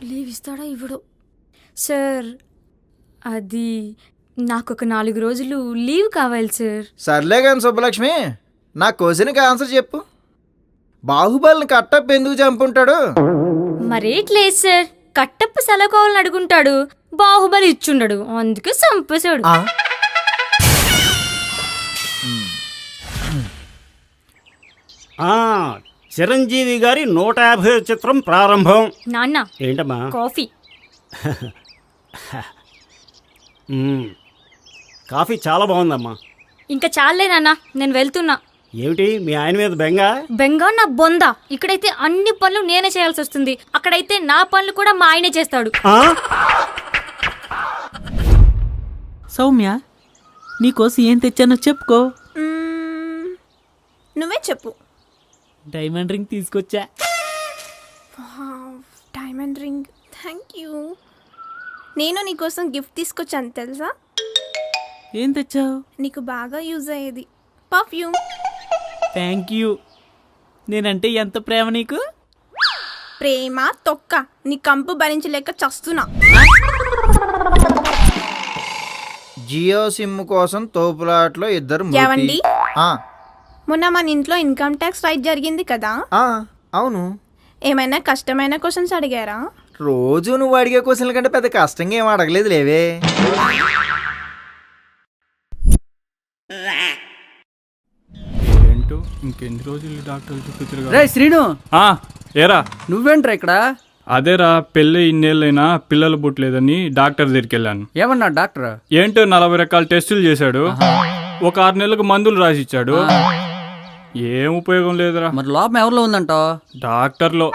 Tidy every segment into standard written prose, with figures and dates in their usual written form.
Leave ఇస్తాడా ఇవ్వడు? Sir అది నాకు ఒక 4 రోజులు లీవ్ కావాలి సార్. సర్లే కానీ సుబ్బలక్ష్మి, నా క్వశ్చన్కి ఆన్సర్ చెప్పు. బాహుబలిని కట్టప్ప ఎందుకు చంపుంటాడు? మరేట్లేదు సార్, కట్టప్ప సెలకోవాలని అడుగుంటాడు, బాహుబలి ఇచ్చుండడు, అందుకే చంపేశాడు. చిరంజీవి గారి 150 చిత్రం ప్రారంభం. నాన్న ఏంటమ్మా? కాఫీ. కాఫీ చాలా బాగుందమ్మా. ఇంకా చాలే నాన్న, నేను వెళ్తున్నా. ఏమిటి మీ ఆయన మీద బెంగ? బెంగ నా బొంద. ఇక్కడైతే అన్ని పనులు నేనే చేయాల్సి వస్తుంది, అక్కడైతే నా పనులు కూడా మా ఆయనే చేస్తాడు. సౌమ్య, నీకోసం ఏం తెచ్చానో చెప్పుకో. నువ్వే చెప్పు. డైమండ్ రింగ్ తీసుకొచ్చా. Diamond ring, thank you. నేను నీకోసం గిఫ్ట్ తీసుకొచ్చాను తెలుసా? ఏం తెచ్చావు? నీకు బాగా యూజ్ అయ్యేది, పర్ఫ్యూమ్. Thank you. నేనంటే ఎంత ప్రేమ నీకు? ప్రేమ తొక్క, నీ కంపు భరించలేక చస్తున్నా. జియో సిమ్ కోసం తోపులాట్లో ఇద్దరు. ఏవండి, మొన్న మన ఇంట్లో ఇన్కమ్ ట్యాక్స్ రైట్ జరిగింది కదా? అవును. ఏమైనా కష్టమైన క్వశ్చన్స్ అడిగారా? రోజు నువ్వు అడిగే క్వశ్చన్ల కంటే పెద్ద కష్టంగా ఏం అడగలేదు లేవే. ఏంటో ఇంకెన్ని రోజులు డాక్టర్ చూపించరు. రే శ్రీను, ఏరా నువ్వేంట్రా ఇక్కడ? అదేరా, పెళ్ళి ఇన్నేళ్ళైనా పిల్లలు పుట్టలేదని డాక్టర్ దగ్గరికి వెళ్ళాను. ఏమన్నా డాక్టర్? ఏంటో 40 రకాల టెస్టులు చేశాడు, ఒక 6 నెలలకు మందులు రాసిచ్చాడు. ఏం ఉపయోగం లేదురా. మరి లోపం ఎవరిలో ఉందంటావు? డాక్టర్లో.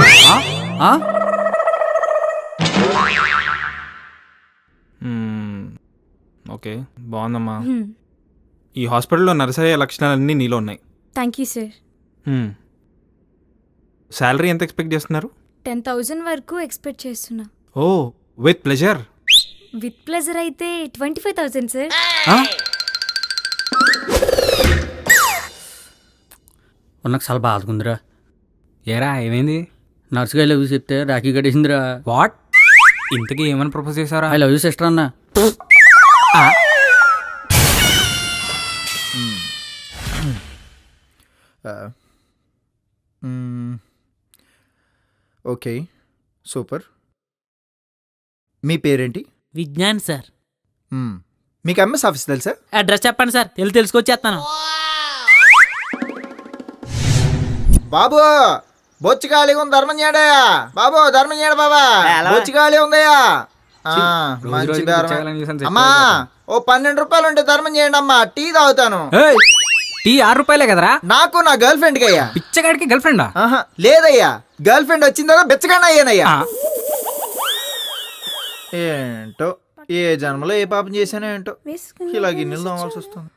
ఓకే, బాగుందమ్మా. ఈ హాస్పిటల్లో నర్స్ అయ్యే లక్షణాలన్నీ నీలో ఉన్నాయి. Thank you sir. శాలరీ ఎంత ఎక్స్పెక్ట్ చేస్తున్నారు? 10,000 వరకు ఎక్స్పెక్ట్ చేస్తున్నా. ఓ, విత్ ప్లెజర్. విత్ ప్లెజర్ అయితే 25,000 సార్. నాకు చాలా బాధకుందిరా. ఏరా ఏమైంది? నర్సుగా ఐ లవ్ యూ చెప్తే రాఖీ కట్టేసిందిరా. వాట్? ఇంతకీ ఏమని ప్రపోజ్ చేశారా? ఐ లవ్ యూ సిస్టర్ అన్న. Okay, super. మీ పేరేంటి? విజ్ఞాన్ సార్. మీకు ఎంఎస్ ఆఫీస్ తెలుసా? అడ్రస్ చెప్పండి సార్, తెలుసుకొచ్చేస్తాను. బాబు బొచ్చు ఖాళీగా ఉంది, ధర్మం చేయడయా బాబు, ధర్మం చేయడ బాబా, బొచ్చు ఖాళీ ఉందయ్యా. మంచి అమ్మా, ఓ 12 రూపాయలు ఉంటే ధర్మం చేయండి అమ్మా, టీ తాగుతాను. టీ 6 రూపాయలే కదరా? నాకు నా గర్ల్ ఫ్రెండ్ కి అయ్యా. పిచ్చగాడికి గర్ల్ ఫ్రెండా? లేదయ్యా, గర్ల్ ఫ్రెండ్ వచ్చిన తర్వాత బిచ్చగాడిని అయ్యానయ్యా. ఏంటో ఏ జన్మలో ఏ పాపం చేశానో ఏంటో, ఇలా గిన్నెలు తోమాల్సి వస్తుంది.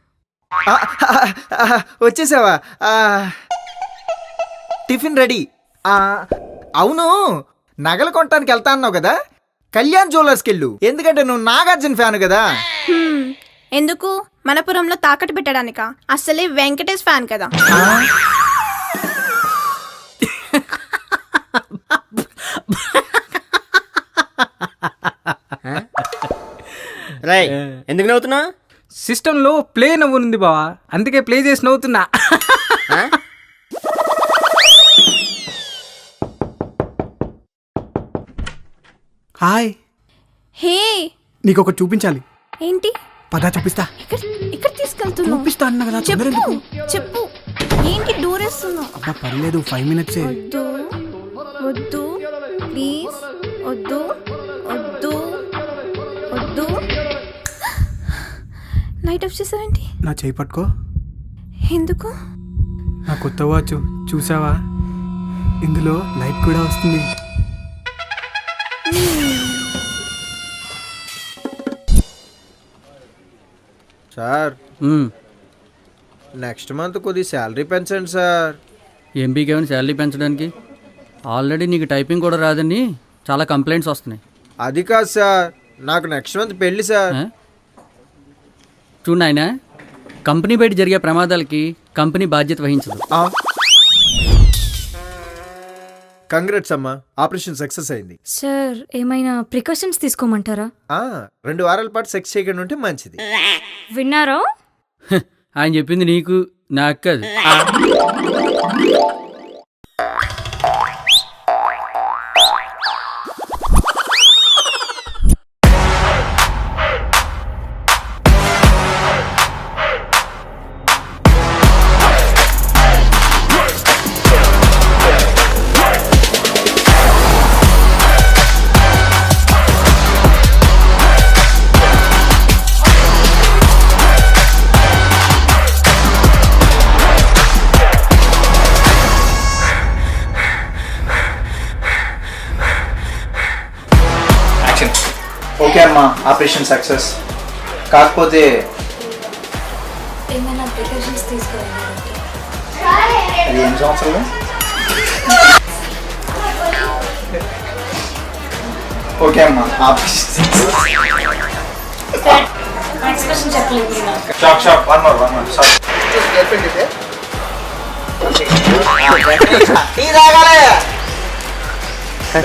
వచ్చేసావా? Tiffin ready. అవును, నగలు కొనటానికి వెళ్తా అన్నావు కదా, కళ్యాణ్ జ్యువెలర్స్కి వెళ్ళు, ఎందుకంటే నువ్వు నాగార్జున ఫ్యాన్ కదా. ఎందుకు? మనపురంలో తాకట్టు పెట్టడానికా? అసలే వెంకటేష్ ఫ్యాన్ కదా. ఎందుకు నవ్వుతున్నా? సిస్టంలో ప్లే నవ్వునుంది బావా, అందుకే ప్లే చేసి నవ్వుతున్నా. హాయ్. హే, నీకు ఒకటి చూపించాలి. ఏంటి? పదా చూపిస్తా. ఇక్కడ తీసుకెళ్తున్నా. చూపిస్తా అన్నా కదా. చెప్పు. ఏంటి డోర్ వేస్తున్నావు? అబ్బా పర్లేదు, 5 minutes. వద్దు వద్దు ప్లీజ్, వద్దు వద్దు వద్దు. లైట్ ఆఫ్ చేసావేంటి? నా చేయి పట్టుకో. ఎందుకు? నా కొత్త వాచ్ చూసావా, ఇందులో లైట్ కూడా వస్తుంది. సార్, నెక్స్ట్ మంత్ కొద్ది శాలరీ పెంచండి సార్. ఎంపీకి ఏమైనా శాలరీ పెంచడానికి? ఆల్రెడీ నీకు టైపింగ్ కూడా రాదని చాలా కంప్లైంట్స్ వస్తున్నాయి. అది కాదు సార్, నాకు నెక్స్ట్ మంత్ పెళ్లి సార్. చూడు నాయనా, కంపెనీ బయట జరిగే ప్రమాదాలకి కంపెనీ బాధ్యత వహించదు. కంగ్రాట్స్ అమ్మా, ఆపరేషన్ సక్సెస్ అయింది. సార్ ఏమైనా ప్రికాషన్స్ తీసుకోమంటారా? 2 వారాల పాటు సెక్స్ చేయకుండా ఉంటే మంచిది. విన్నారా? ఆయన చెప్పింది నీకు, నాకు కాదు. ఓకే అమ్మా, ఆపరేషన్ సక్సెస్. కాకపోతే ఏమైనా ప్రికాషన్స్ తీసుకోవాలి. అది ఎన్ని సంవత్సరాలు? ఓకే అమ్మా, ఆపరేషన్ ఎక్స్ప్రెషన్ చెప్పలేదు. Shock one more sorry.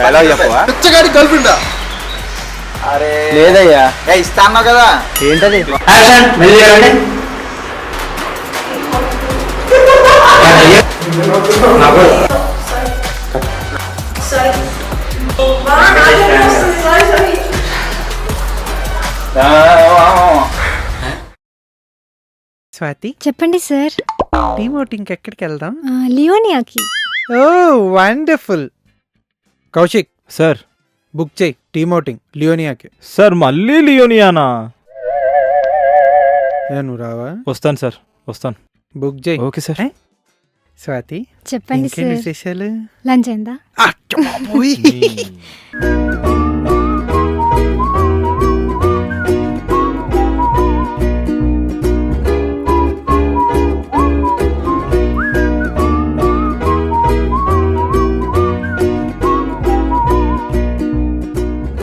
Dialogue చెప్పవా? పిచ్చగాడి గర్ల్ఫ్రెండా? అరే లేదయ్యా, ఇస్తా అన్నావు కదా. ఏంటది? స్వాతి, చెప్పండి సార్. టీమ్ అవుటింగ్ ఎక్కడికి వెళ్దాం? లియోనియాకి. ఓ వండర్ఫుల్. కౌశిక్ సార్, బుక్ చేయి టీమ్ అవుటింగ్ లియోనియాకి. సార్ మళ్ళీ లియోనియానా? నువ్వు రావా? వస్తాను సార్, వస్తాను. బుక్ చేయి. Okay sir. స్వాతి, చెప్పండి ఇంకేంటి సార్. విశేషాలు? లంచ్ అయిందా?